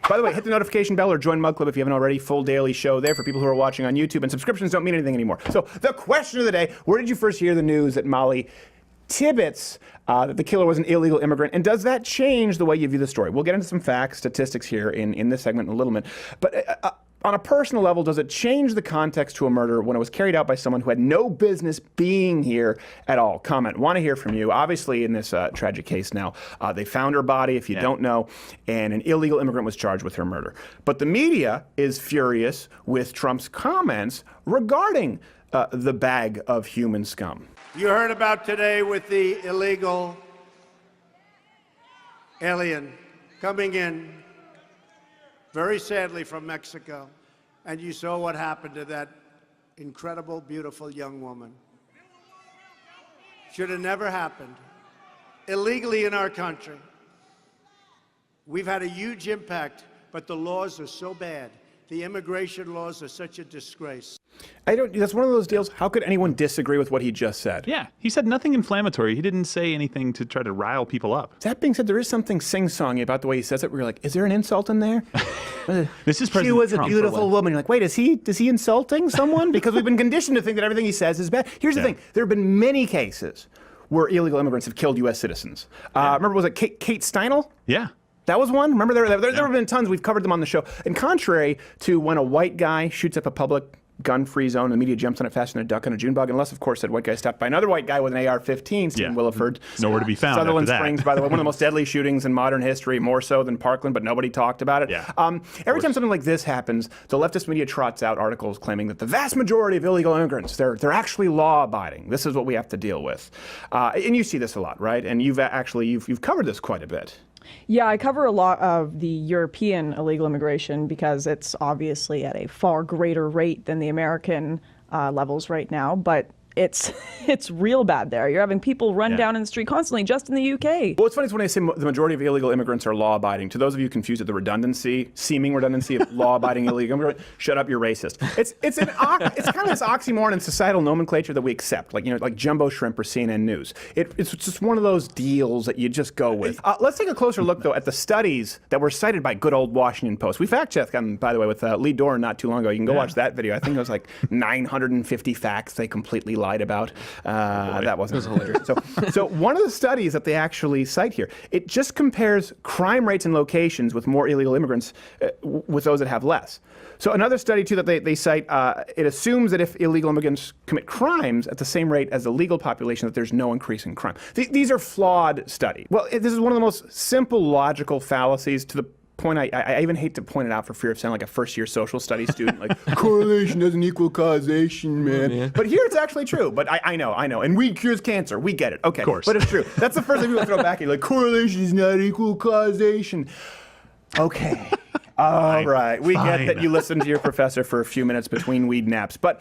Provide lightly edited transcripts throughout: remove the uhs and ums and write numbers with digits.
By the way, hit the notification bell or join Mug Club if you haven't already. Full daily show there for people who are watching on YouTube. And subscriptions don't mean anything anymore. So the question of the day, where did you first hear the news that Molly Tibbetts, that the killer was an illegal immigrant? And does that change the way you view the story? We'll get into some facts, statistics here in this segment in a little bit. But on a personal level, does it change the context to a murder when it was carried out by someone who had no business being here at all? Comment. Want to hear from you. Obviously, in this tragic case now, they found her body, if you don't know, and an illegal immigrant was charged with her murder. But the media is furious with Trump's comments regarding the bag of human scum. You heard about today with the illegal alien coming in, very sadly, from Mexico, and you saw what happened to that incredible, beautiful young woman. Should have never happened. Illegally in our country. We've had a huge impact, but the laws are so bad. The immigration laws are such a disgrace. That's one of those deals. How could anyone disagree with what he just said? Yeah, he said nothing inflammatory. He didn't say anything to try to rise people up. That being said, there is something sing-songy about the way he says it, where you're like, is there an insult in there? This is President She was Trump, a beautiful woman. You're like, wait, is he insulting someone? Because we've been conditioned to think that everything he says is bad. Here's the thing. There have been many cases where illegal immigrants have killed U.S. citizens. Remember, was it Kate Steinle? Yeah. That was one? Remember, there have been tons. We've covered them on the show. And contrary to when a white guy shoots up a public gun-free zone, the media jumps on it faster than a duck on a June bug, unless, of course, that white guy stopped by another white guy with an AR-15, Stephen Williford. Nowhere to be found Sutherland after that. Springs, by the way, one of the most deadly shootings in modern history, more so than Parkland, but nobody talked about it. Yeah. Every time something like this happens, the leftist media trots out articles claiming that the vast majority of illegal immigrants, they're actually law-abiding. This is what we have to deal with. And you see this a lot, right? And you've covered this quite a bit. Yeah, I cover a lot of the European illegal immigration because it's obviously at a far greater rate than the American levels right now, but it's real bad there. You're having people run down in the street constantly, just in the UK. Well, it's funny when I say the majority of illegal immigrants are law-abiding. To those of you confused at the seeming redundancy of law-abiding illegal immigrants, shut up, you're racist. It's kind of this oxymoron in societal nomenclature that we accept, like jumbo shrimp or CNN News. It's just one of those deals that you just go with. Let's take a closer look, though, at the studies that were cited by good old Washington Post. We fact-checked them, by the way, with Lee Doran not too long ago. You can go watch that video. I think it was like 950 facts they completely lied about. That wasn't hilarious. So one of the studies that they actually cite here, it just compares crime rates in locations with more illegal immigrants with those that have less. So another study, too, that they cite, it assumes that if illegal immigrants commit crimes at the same rate as the legal population, that there's no increase in crime. These are flawed studies. Well, this is one of the most simple logical fallacies to the point I even hate to point it out for fear of sounding like a first-year social studies student, like, correlation doesn't equal causation, man. But here it's actually true. But I know. And weed cures cancer. We get it. Okay. Of course. But it's true. That's the first thing people throw back at you, like, correlation is not equal causation. Okay. All right. We get that you listened to your professor for a few minutes between weed naps. But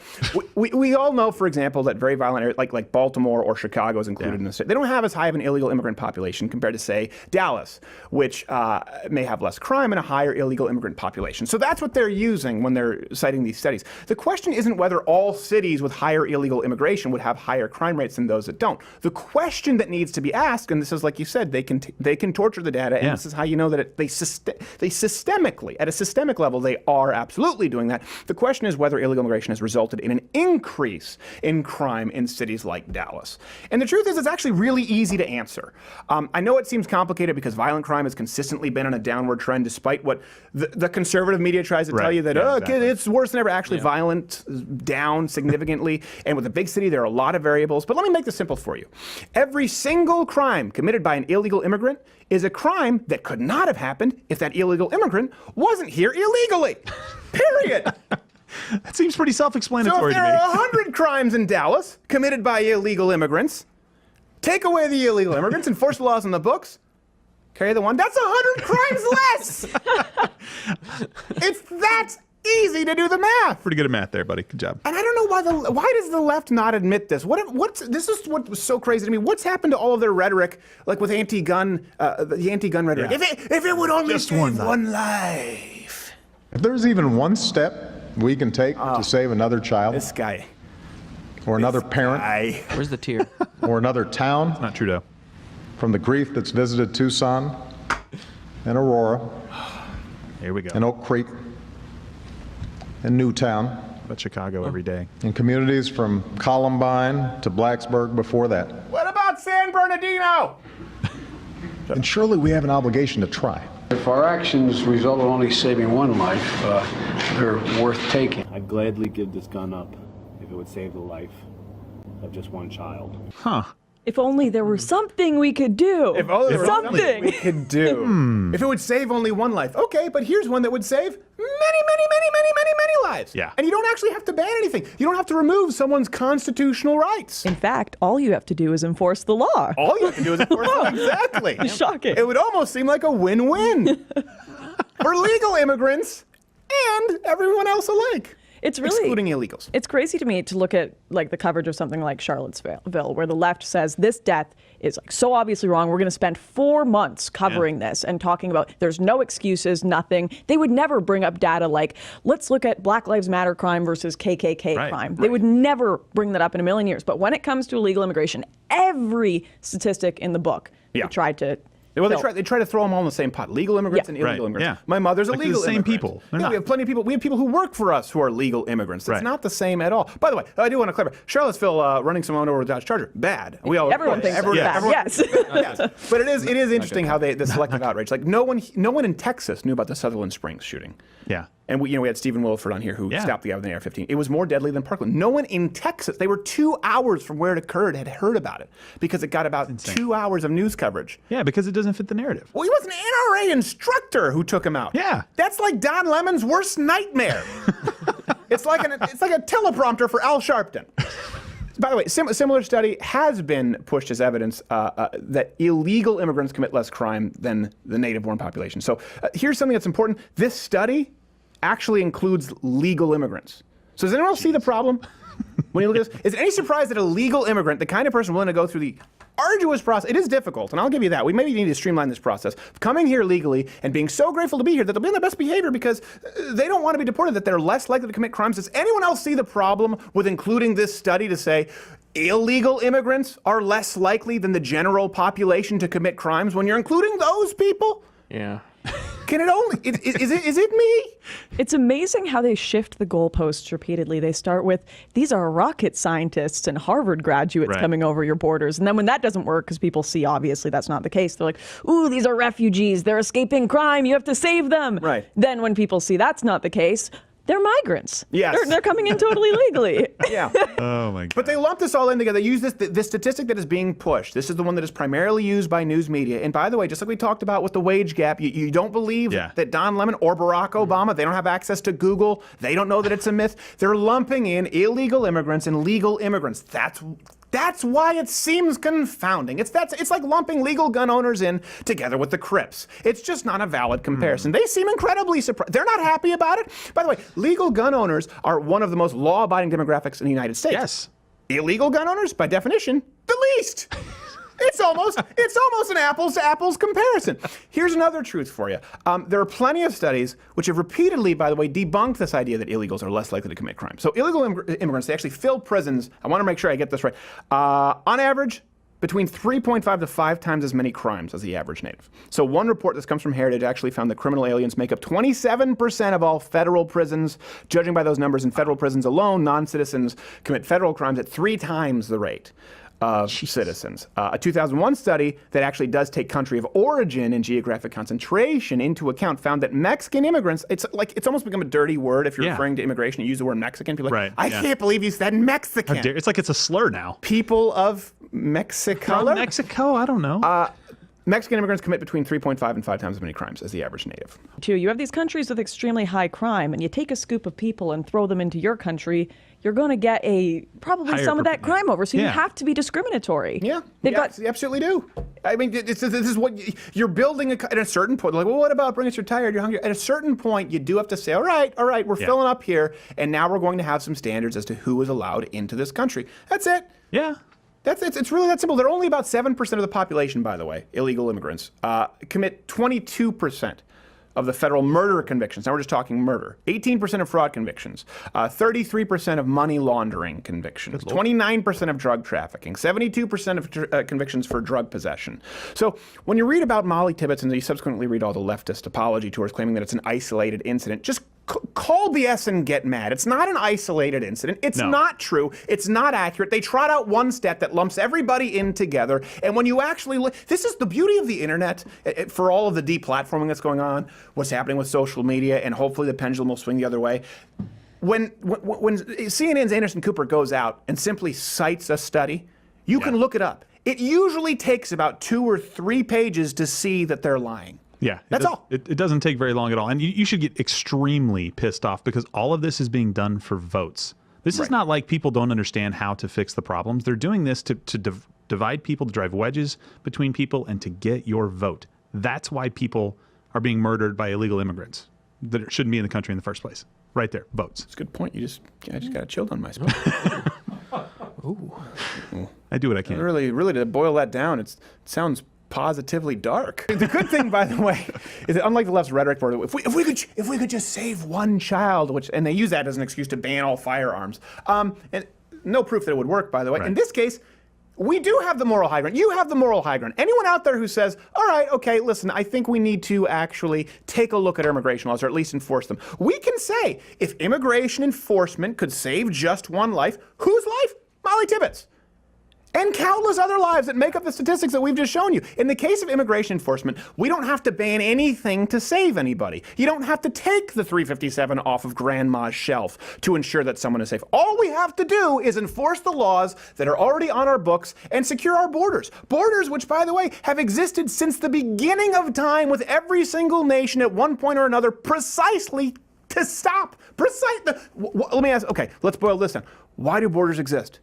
we all know, for example, that very violent areas like Baltimore or Chicago is included in the state. They don't have as high of an illegal immigrant population compared to, say, Dallas, which may have less crime and a higher illegal immigrant population. So that's what they're using when they're citing these studies. The question isn't whether all cities with higher illegal immigration would have higher crime rates than those that don't. The question that needs to be asked, and this is like you said, they can torture the data, and this is how you know that they systemically, at a systemic level, they are absolutely doing that. The question is whether illegal immigration has resulted in an increase in crime in cities like Dallas. And the truth is, it's actually really easy to answer. I know it seems complicated because violent crime has consistently been on a downward trend, despite what the conservative media tries to tell you that, exactly. It's worse than ever. Actually, violent down significantly. And with a big city, there are a lot of variables. But let me make this simple for you. Every single crime committed by an illegal immigrant is a crime that could not have happened if that illegal immigrant wasn't here illegally. Period. That seems pretty self-explanatory to me. So if there are 100 crimes in Dallas committed by illegal immigrants, take away the illegal immigrants, enforce the laws on the books, carry the one, that's 100 crimes less! It's that easy to do the math. Pretty good at math there, buddy. Good job. And I don't know why does the left not admit this? This is what was so crazy to me. What's happened to all of their rhetoric, like with anti-gun, the anti-gun rhetoric? If it would only save one life. If there's even one step we can take to save another child, this guy, or another parent, where's the tear, or another town, it's not Trudeau, from the grief that's visited Tucson and Aurora, Here we go. in Oak Creek, in Newtown, About Chicago every day. in communities from Columbine to Blacksburg before that. What about San Bernardino? And surely we have an obligation to try. If our actions result in only saving one life, they're worth taking. I'd gladly give this gun up if it would save the life of just one child. Huh. If only there were something we could do. If only there was something we could do. If it would save only one life. Okay, but here's one that would save many lives. Yeah. And you don't actually have to ban anything. You don't have to remove someone's constitutional rights. In fact, all you have to do is enforce the law. All you have to do is enforce it. Exactly. Shocking. It would almost seem like a win-win for legal immigrants and everyone else alike. It's really excluding illegals. It's crazy to me to look at like the coverage of something like Charlottesville, where the left says this death is like so obviously wrong. We're going to spend 4 months covering this and talking about there's no excuses, nothing. They would never bring up data like let's look at Black Lives Matter crime versus KKK crime. They would never bring that up in a million years. But when it comes to illegal immigration, every statistic in the book they tried to. Well, they try to throw them all in the same pot. Legal immigrants and illegal immigrants. Yeah. My mother's a Like legal the same immigrant. people. They're Yeah, not. we have plenty of people. We have people who work for us who are legal immigrants. It's Right. not the same at all. By the way, I do want to clarify. Charlottesville running someone over with Dodge Charger, bad. We all Everyone thinks it's bad. Yes. yes. But it is interesting how the selective outrage. Like no one in Texas knew about the Sutherland Springs shooting. Yeah. And we had Stephen Wilford on here who stopped the guy with an AR-15. It was more deadly than Parkland. No one in Texas, they were 2 hours from where it occurred, had heard about it because it got about 2 hours of news coverage. Yeah, because it doesn't fit the narrative. Well, he was an NRA instructor who took him out. Yeah. That's like Don Lemon's worst nightmare. it's like a teleprompter for Al Sharpton. By the way, a similar study has been pushed as evidence that illegal immigrants commit less crime than the native-born population. So here's something that's important. This study actually includes legal immigrants. So does anyone else see the problem when you look at this? Is it any surprise that a legal immigrant, the kind of person willing to go through the arduous process, it is difficult, and I'll give you that. We maybe need to streamline this process. Coming here legally and being so grateful to be here that they'll be on their best behavior because they don't want to be deported, that they're less likely to commit crimes. Does anyone else see the problem with including this study to say illegal immigrants are less likely than the general population to commit crimes when you're including those people? Yeah. Can it only, is it me? It's amazing how they shift the goalposts repeatedly. They start with, these are rocket scientists and Harvard graduates coming over your borders. And then when that doesn't work, because people see obviously that's not the case, they're like, ooh, these are refugees. They're escaping crime. You have to save them. Right. Then when people see that's not the case, they're migrants. Yes. They're coming in totally legally. Yeah. Oh my God. But they lump this all in together. They use this statistic that is being pushed. This is the one that is primarily used by news media. And by the way, just like we talked about with the wage gap, you don't believe that Don Lemon or Barack Obama, they don't have access to Google. They don't know that it's a myth. They're lumping in illegal immigrants and legal immigrants. That's why it seems confounding. It's like lumping legal gun owners in together with the Crips. It's just not a valid comparison. They seem incredibly surprised. They're not happy about it. By the way, legal gun owners are one of the most law-abiding demographics in the United States. Yes. Illegal gun owners, by definition, the least. It's almost an apples to apples comparison. Here's another truth for you. There are plenty of studies which have repeatedly, by the way, debunked this idea that illegals are less likely to commit crime. So illegal immigrants, they actually fill prisons. I want to make sure I get this right. On average, between 3.5 to 5 times as many crimes as the average native. So one report, this comes from Heritage, actually found that criminal aliens make up 27% of all federal prisons. Judging by those numbers, in federal prisons alone, non-citizens commit federal crimes at 3 times the rate of citizens. A 2001 study that actually does take country of origin and geographic concentration into account found that Mexican immigrants, it's almost become a dirty word if you're referring to immigration. You use the word Mexican, people are like, I can't believe you said Mexican. It's like it's a slur now. People of Mexico. From Mexico? I don't know. Mexican immigrants commit between 3.5 and 5 times as many crimes as the average native. You have these countries with extremely high crime, and you take a scoop of people and throw them into your country, you're going to get probably Higher some of that crime over. So you Yeah. have to be discriminatory. Yeah, They've you got absolutely do. I mean, this is what you're building at a certain point. Like, well, what about bring us? You're tired, you're hungry. At a certain point, you do have to say, all right, we're filling up here, and now we're going to have some standards as to who is allowed into this country. That's it. Yeah. It's really that simple. They're only about 7% of the population, by the way, illegal immigrants, commit 22% of the federal murder convictions, now we're just talking murder, 18% of fraud convictions, 33% of money laundering convictions, 29% of drug trafficking, 72% of convictions for drug possession. So when you read about Molly Tibbetts and you subsequently read all the leftist apology tours claiming that it's an isolated incident, just call BS and get mad. It's not an isolated incident. It's not true. It's not accurate. They trot out one stat that lumps everybody in together. And when you actually look, this is the beauty of the internet for all of the deplatforming that's going on, what's happening with social media, and hopefully the pendulum will swing the other way. When CNN's Anderson Cooper goes out and simply cites a study, you can look it up. It usually takes about 2 or 3 pages to see that they're lying. Yeah, that's all. It doesn't take very long at all. And you should get extremely pissed off because all of this is being done for votes. This is not like people don't understand how to fix the problems. They're doing this to divide people, to drive wedges between people, and to get your vote. That's why people are being murdered by illegal immigrants that shouldn't be in the country in the first place. Right there, votes. That's a good point. I just got chilled on my spot. Ooh. I do what I can. Really, to boil that down, it sounds positively dark. The good thing, by the way, is that unlike the left's rhetoric, for if we could just save one child, and they use that as an excuse to ban all firearms, and no proof that it would work, by the way. Right. In this case, we do have the moral high ground. You have the moral high ground. Anyone out there who says, all right, okay, listen, I think we need to actually take a look at immigration laws, or at least enforce them. We can say, if immigration enforcement could save just one life, whose life? Molly Tibbetts. And countless other lives that make up the statistics that we've just shown you. In the case of immigration enforcement, we don't have to ban anything to save anybody. You don't have to take the 357 off of grandma's shelf to ensure that someone is safe. All we have to do is enforce the laws that are already on our books and secure our borders. Borders which, by the way, have existed since the beginning of time with every single nation at one point or another precisely to stop. Let me ask, okay, let's boil this down. Why do borders exist?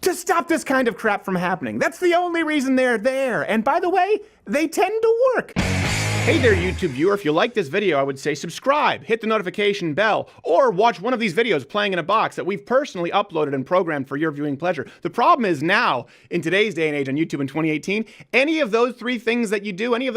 To stop this kind of crap from happening. That's the only reason they're there. And by the way, they tend to work. Hey there, YouTube viewer. If you like this video, I would say subscribe, hit the notification bell, or watch one of these videos playing in a box that we've personally uploaded and programmed for your viewing pleasure. The problem is now, in today's day and age on YouTube in 2018, any of those 3 things that you do, any of